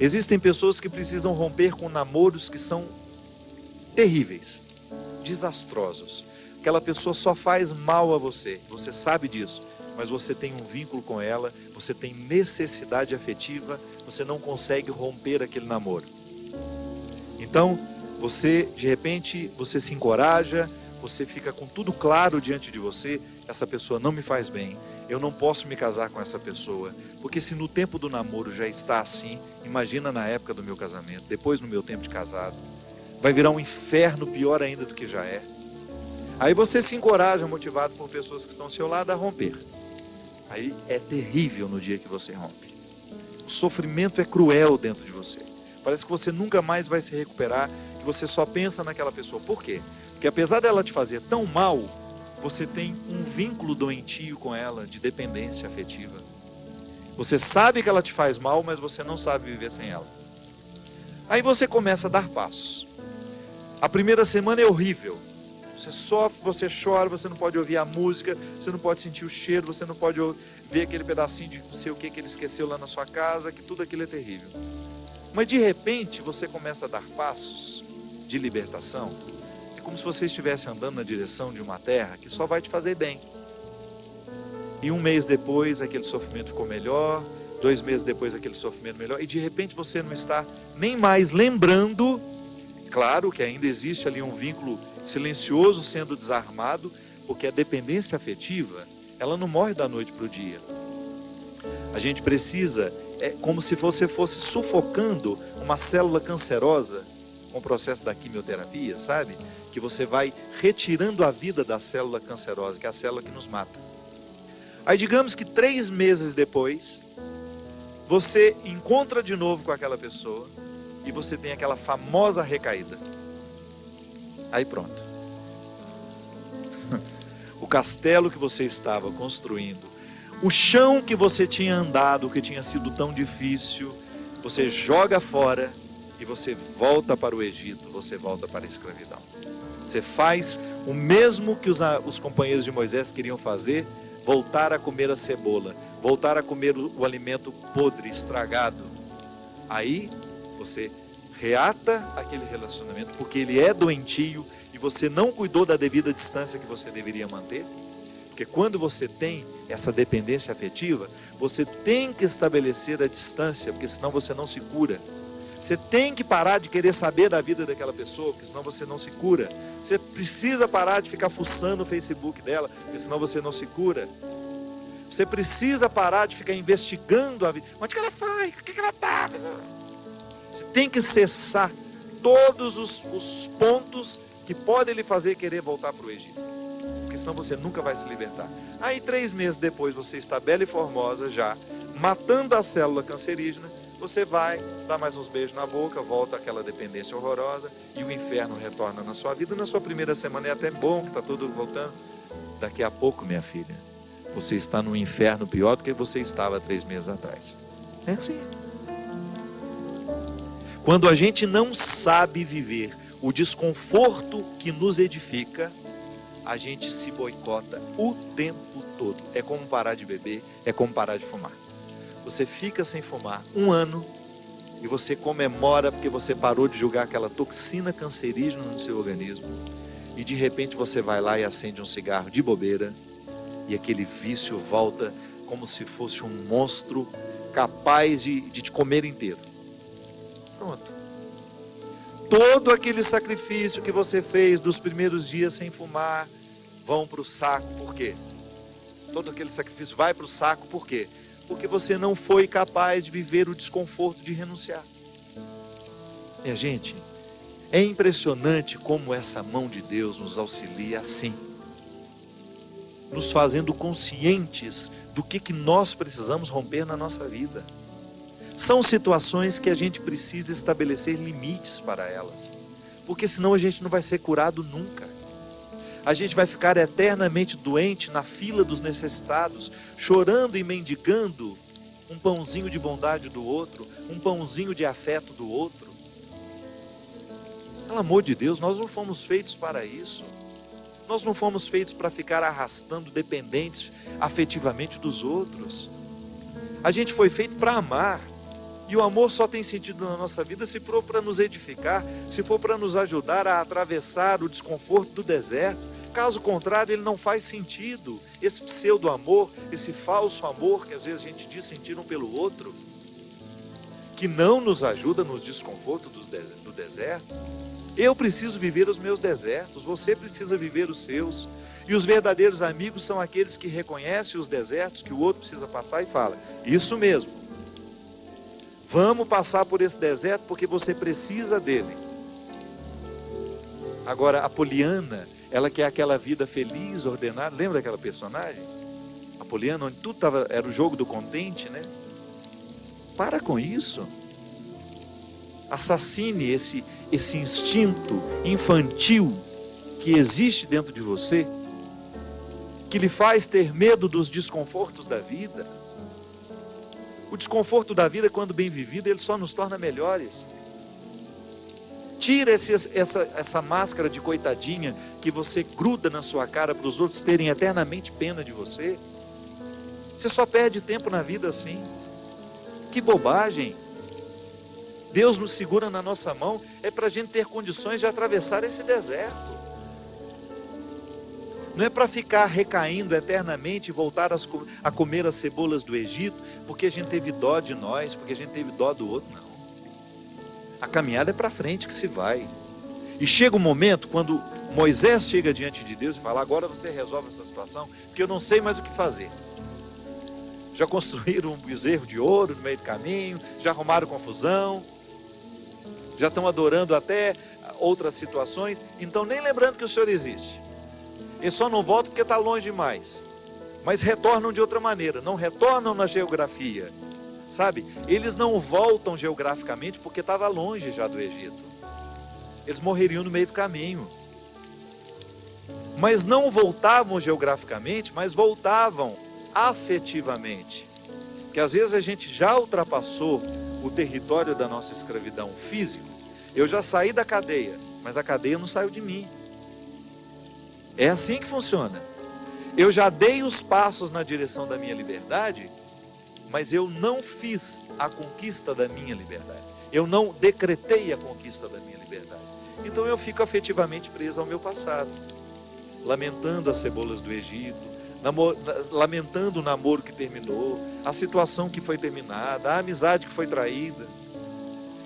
Existem pessoas que precisam romper com namoros que são terríveis, desastrosos. Aquela pessoa só faz mal a você, você sabe disso, mas você tem um vínculo com ela, você tem necessidade afetiva, você não consegue romper aquele namoro. Então, você, de repente, você se encoraja, você fica com tudo claro diante de você, essa pessoa não me faz bem, eu não posso me casar com essa pessoa, porque se no tempo do namoro já está assim, imagina na época do meu casamento, depois no meu tempo de casado, vai virar um inferno pior ainda do que já é. Aí você se encoraja, motivado por pessoas que estão ao seu lado, a romper. Aí é terrível no dia que você rompe. O sofrimento é cruel dentro de você. Parece que você nunca mais vai se recuperar, que você só pensa naquela pessoa. Por quê? Porque apesar dela te fazer tão mal, você tem um vínculo doentio com ela, de dependência afetiva. Você sabe que ela te faz mal, mas você não sabe viver sem ela. Aí você começa a dar passos. A primeira semana é horrível. Você sofre, você chora, você não pode ouvir a música, você não pode sentir o cheiro, você não pode ver aquele pedacinho de não sei o que ele esqueceu lá na sua casa, que tudo aquilo é terrível. Mas de repente você começa a dar passos de libertação. É como se você estivesse andando na direção de uma terra que só vai te fazer bem. E um mês depois aquele sofrimento ficou melhor, 2 meses depois aquele sofrimento melhor, e de repente você não está nem mais lembrando. Claro que ainda existe ali um vínculo silencioso sendo desarmado, porque a dependência afetiva, ela não morre da noite para o dia. A gente precisa, é como se você fosse sufocando uma célula cancerosa com o processo da quimioterapia, sabe? Que você vai retirando a vida da célula cancerosa, que é a célula que nos mata. Aí digamos que 3 meses depois, você encontra de novo com aquela pessoa, e você tem aquela famosa recaída. Aí pronto. O castelo que você estava construindo, o chão que você tinha andado, que tinha sido tão difícil, você joga fora e você volta para o Egito, você volta para a escravidão. Você faz o mesmo que os companheiros de Moisés queriam fazer, voltar a comer a cebola, voltar a comer o alimento podre, estragado. Aí você reata aquele relacionamento, porque ele é doentio e você não cuidou da devida distância que você deveria manter. Porque quando você tem essa dependência afetiva, você tem que estabelecer a distância, porque senão você não se cura. Você tem que parar de querer saber da vida daquela pessoa, porque senão você não se cura. Você precisa parar de ficar fuçando o Facebook dela, porque senão você não se cura. Você precisa parar de ficar investigando a vida. Onde que ela faz? O que ela tá? Você tem que cessar todos os pontos que podem lhe fazer querer voltar para o Egito. Porque senão você nunca vai se libertar. Aí 3 meses depois você está bela e formosa já, matando a célula cancerígena, você vai dar mais uns beijos na boca, volta àquela dependência horrorosa e o inferno retorna na sua vida. Na sua primeira semana é até bom que está tudo voltando. Daqui a pouco, minha filha, você está no inferno pior do que você estava 3 meses atrás. É assim. Quando a gente não sabe viver o desconforto que nos edifica, a gente se boicota o tempo todo. É como parar de beber, é como parar de fumar. Você fica sem fumar 1 ano e você comemora porque você parou de jogar aquela toxina cancerígena no seu organismo. E de repente você vai lá e acende um cigarro de bobeira e aquele vício volta como se fosse um monstro capaz de te comer inteiro. Pronto. Todo aquele sacrifício que você fez dos primeiros dias sem fumar vão para o saco. Por quê? Todo aquele sacrifício vai para o saco. Por quê? Porque você não foi capaz de viver o desconforto de renunciar. Minha gente, é impressionante como essa mão de Deus nos auxilia assim, nos fazendo conscientes do que nós precisamos romper na nossa vida. São situações que a gente precisa estabelecer limites para elas, porque senão a gente não vai ser curado nunca. A gente vai ficar eternamente doente na fila dos necessitados, chorando e mendigando um pãozinho de bondade do outro, um pãozinho de afeto do outro. Pelo amor de Deus, nós não fomos feitos para isso. Nós não fomos feitos para ficar arrastando dependentes afetivamente dos outros. A gente foi feito para amar. E o amor só tem sentido na nossa vida se for para nos edificar, se for para nos ajudar a atravessar o desconforto do deserto. Caso contrário, ele não faz sentido. Esse pseudo-amor, esse falso amor que às vezes a gente diz sentir um pelo outro, que não nos ajuda no desconforto do deserto. Eu preciso viver os meus desertos, você precisa viver os seus. E os verdadeiros amigos são aqueles que reconhecem os desertos que o outro precisa passar e fala: isso mesmo, vamos passar por esse deserto porque você precisa dele. Agora, a Poliana, ela quer aquela vida feliz, ordenada. Lembra daquela personagem? A Poliana, onde tudo era o jogo do contente, né? Para com isso. Assassine esse instinto infantil que existe dentro de você, que lhe faz ter medo dos desconfortos da vida. O desconforto da vida, quando bem vivido, ele só nos torna melhores. Tira essa máscara de coitadinha que você gruda na sua cara para os outros terem eternamente pena de você. Você só perde tempo na vida assim. Que bobagem! Deus nos segura na nossa mão, é para a gente ter condições de atravessar esse deserto. Não é para ficar recaindo eternamente e voltar a comer as cebolas do Egito, porque a gente teve dó de nós, porque a gente teve dó do outro, não. A caminhada é para frente que se vai. E chega um momento, quando Moisés chega diante de Deus e fala: agora você resolve essa situação, porque eu não sei mais o que fazer. Já construíram um bezerro de ouro no meio do caminho, já arrumaram confusão, já estão adorando até outras situações, então nem lembrando que o Senhor existe. Eles só não voltam porque está longe demais, mas retornam de outra maneira, não retornam na geografia, sabe? Eles não voltam geograficamente porque estava longe já do Egito. Eles morreriam no meio do caminho. Mas não voltavam geograficamente, mas voltavam afetivamente. Porque às vezes a gente já ultrapassou o território da nossa escravidão físico. Eu já saí da cadeia, mas a cadeia não saiu de mim. É assim que funciona. Eu já dei os passos na direção da minha liberdade, mas eu não fiz a conquista da minha liberdade. Eu não decretei a conquista da minha liberdade. Então eu fico afetivamente preso ao meu passado, lamentando as cebolas do Egito, lamentando o namoro que terminou, a situação que foi terminada, a amizade que foi traída.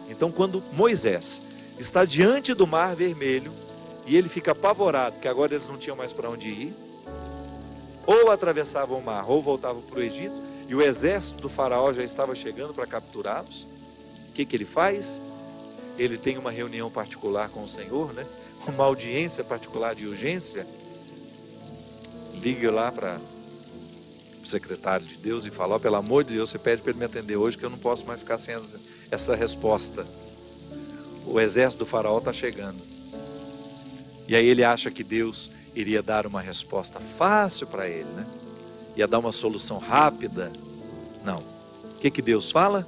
Então, quando Moisés está diante do Mar Vermelho e ele fica apavorado, porque agora eles não tinham mais para onde ir, ou atravessavam o mar, ou voltavam para o Egito, e o exército do faraó já estava chegando para capturá-los, o que ele faz? Ele tem uma reunião particular com o Senhor, né? Uma audiência particular de urgência. Liga lá para o secretário de Deus e fala: pelo amor de Deus, você pede para ele me atender hoje, que eu não posso mais ficar sem essa resposta. O exército do faraó está chegando. E aí ele acha que Deus iria dar uma resposta fácil para ele, né? Ia dar uma solução rápida. Não. O que Deus fala?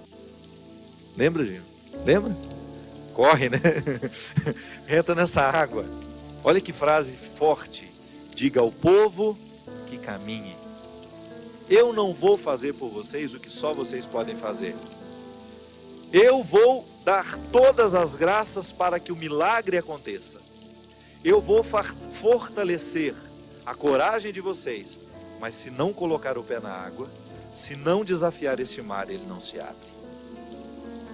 Lembra, Gino? Lembra? Corre, né? Entra nessa água. Olha que frase forte. Diga ao povo que caminhe. Eu não vou fazer por vocês o que só vocês podem fazer. Eu vou dar todas as graças para que o milagre aconteça. Eu vou fortalecer a coragem de vocês. Mas se não colocar o pé na água, se não desafiar este mar, ele não se abre.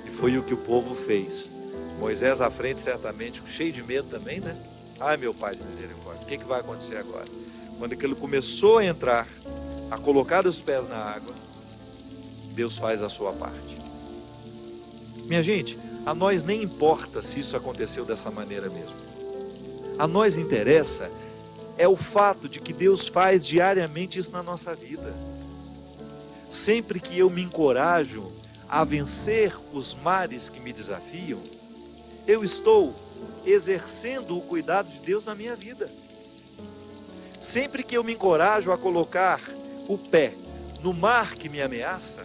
E foi o que o povo fez. Moisés à frente, certamente, cheio de medo também, né? Ai, meu Pai de misericórdia, o que vai acontecer agora? Quando ele começou a entrar, a colocar os pés na água, Deus faz a sua parte. Minha gente, a nós nem importa se isso aconteceu dessa maneira mesmo. A nós interessa é o fato de que Deus faz diariamente isso na nossa vida. Sempre que eu me encorajo a vencer os mares que me desafiam, eu estou exercendo o cuidado de Deus na minha vida. Sempre que eu me encorajo a colocar o pé no mar que me ameaça,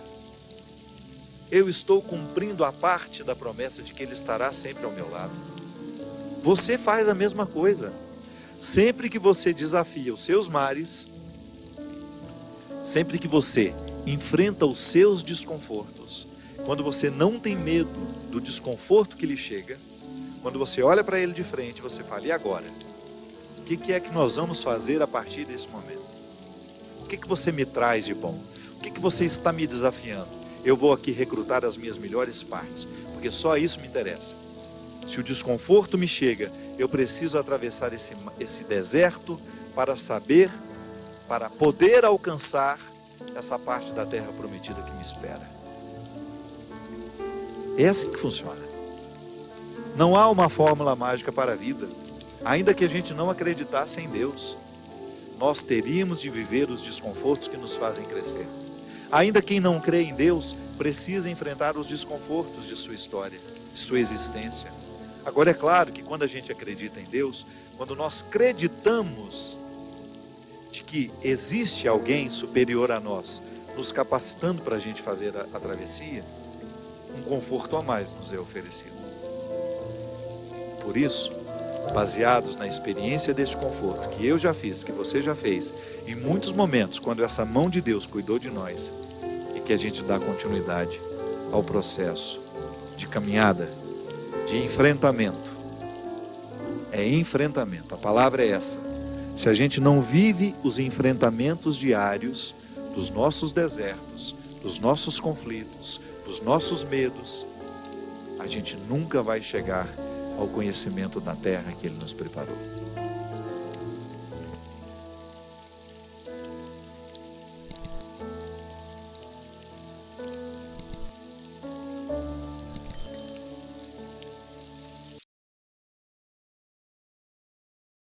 eu estou cumprindo a parte da promessa de que Ele estará sempre ao meu lado. Você faz a mesma coisa. Sempre que você desafia os seus mares, sempre que você enfrenta os seus desconfortos, Quando você não tem medo do desconforto que lhe chega, quando você olha para ele de frente, você fala: e agora? O que é que nós vamos fazer a partir desse momento? O que você me traz de bom? O que você está me desafiando? Eu vou aqui recrutar as minhas melhores partes, porque só isso me interessa. Se o desconforto me chega, eu preciso atravessar esse deserto para poder alcançar essa parte da terra prometida que me espera. É assim que funciona. Não há uma fórmula mágica para a vida. Ainda que a gente não acreditasse em Deus, nós teríamos de viver os desconfortos que nos fazem crescer. Ainda quem não crê em Deus precisa enfrentar os desconfortos de sua história, de sua existência. Agora, é claro que quando a gente acredita em Deus, quando nós acreditamos de que existe alguém superior a nós, nos capacitando para a gente fazer a travessia, um conforto a mais nos é oferecido. Por isso, baseados na experiência deste conforto que eu já fiz, que você já fez, em muitos momentos, quando essa mão de Deus cuidou de nós, e que a gente dá continuidade ao processo de caminhada, de enfrentamento. É enfrentamento, a palavra é essa. Se a gente não vive os enfrentamentos diários dos nossos desertos, dos nossos conflitos, dos nossos medos, a gente nunca vai chegar ao conhecimento da terra que Ele nos preparou.